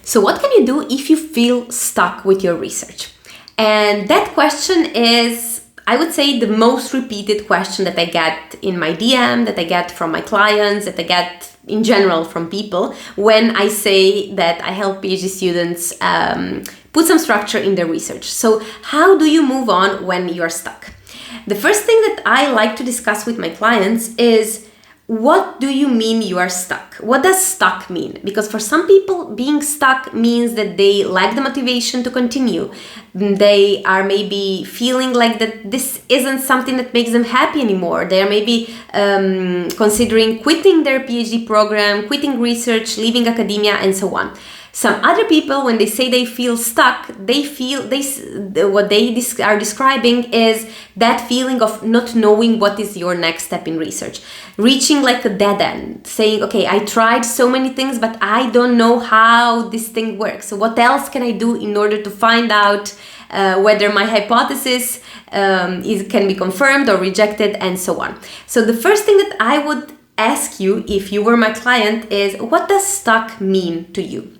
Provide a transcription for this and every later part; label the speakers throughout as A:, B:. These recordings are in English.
A: So what can you do if you feel stuck with your research? And that question is, I would say, the most repeated question that I get in my DM, that I get from my clients, that I get in general from people when I say that I help PhD students put some structure in their research. So how do you move on when you're stuck? The first thing that I like to discuss with my clients is, what do you mean you are stuck? What does stuck mean? Because for some people, being stuck means that they lack the motivation to continue. They are maybe feeling like that this isn't something that makes them happy anymore. They are maybe considering quitting their PhD program, quitting research, leaving academia, and so on. Some other people, when they say they feel stuck, what they are describing is that feeling of not knowing what is your next step in research. Reaching like a dead end, saying, okay, I tried so many things, but I don't know how this thing works. So what else can I do in order to find out whether my hypothesis can be confirmed or rejected, and so on. So the first thing that I would ask you, if you were my client, is, what does stuck mean to you?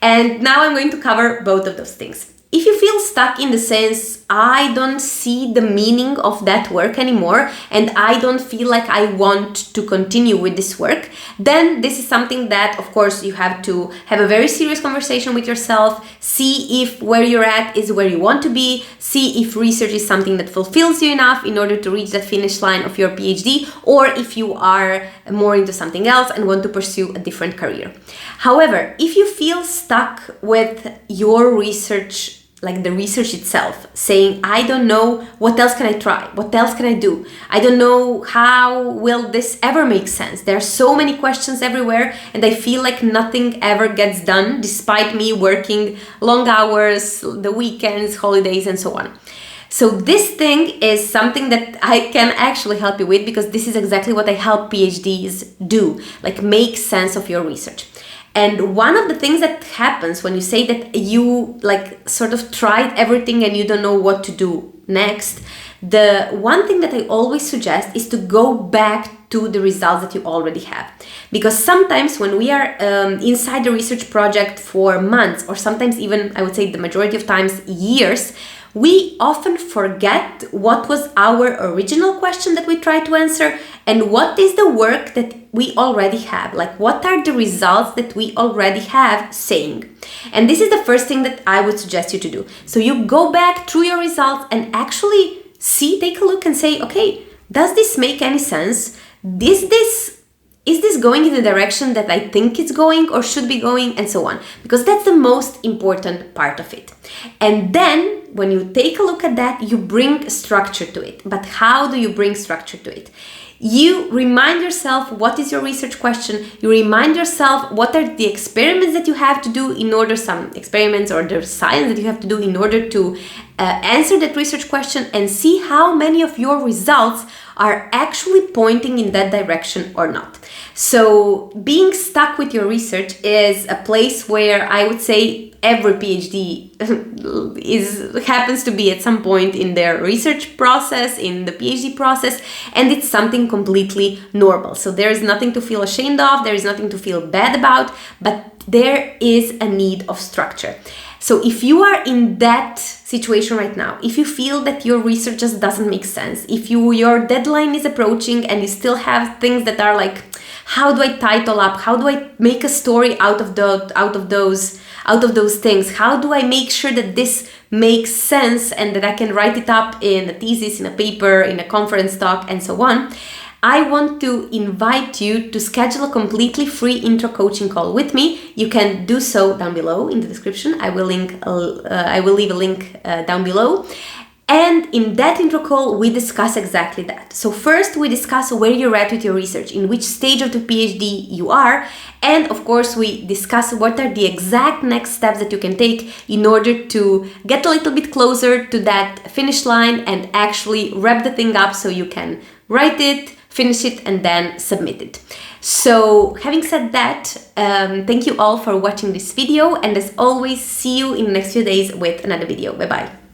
A: And now I'm going to cover both of those things. If you feel stuck in the sense, I don't see the meaning of that work anymore and I don't feel like I want to continue with this work, then this is something that, of course, you have to have a very serious conversation with yourself, see if where you're at is where you want to be, see if research is something that fulfills you enough in order to reach that finish line of your PhD, or if you are more into something else and want to pursue a different career. However, if you feel stuck with your research, like the research itself, saying, I don't know, what else can I try? What else can I do? I don't know, how will this ever make sense? There are so many questions everywhere and I feel like nothing ever gets done despite me working long hours, the weekends, holidays, and so on. So this thing is something that I can actually help you with, because this is exactly what I help PhDs do, like make sense of your research. And one of the things that happens when you say that you like sort of tried everything and you don't know what to do next, the one thing that I always suggest is to go back to the results that you already have. Because sometimes when we are inside the research project for months, or sometimes even, I would say the majority of times, years, we often forget what was our original question that we tried to answer and what is the work that we already have. Like, what are the results that we already have saying? And this is the first thing that I would suggest you to do. So you go back through your results and actually take a look and say, okay, does this make any sense? Is this going in the direction that I think it's going or should be going, and so on? Because that's the most important part of it. And then when you take a look at that, you bring structure to it. But how do you bring structure to it? You remind yourself what is your research question. You remind yourself what are the experiments that you have to do in order, some experiments or the science that you have to do in order to answer that research question, and see how many of your results are actually pointing in that direction or not. So being stuck with your research is a place where I would say every PhD happens to be at some point in their research process, in the PhD process, and it's something completely normal. So there is nothing to feel ashamed of, there is nothing to feel bad about, but there is a need of structure. So if you are in that situation right now, if you feel that your research just doesn't make sense, if your deadline is approaching and you still have things that are like, how do I title up? How do I make a story out of those things? How do I make sure that this makes sense and that I can write it up in a thesis, in a paper, in a conference talk, and so on? I want to invite you to schedule a completely free intro coaching call with me. You can do so down below in the description. I will leave a link down below. And in that intro call, we discuss exactly that. So first, we discuss where you're at with your research, in which stage of the PhD you are. And of course, we discuss what are the exact next steps that you can take in order to get a little bit closer to that finish line and actually wrap the thing up so you can write it, finish it, and then submit it. So having said that, thank you all for watching this video. And as always, see you in the next few days with another video. Bye-bye.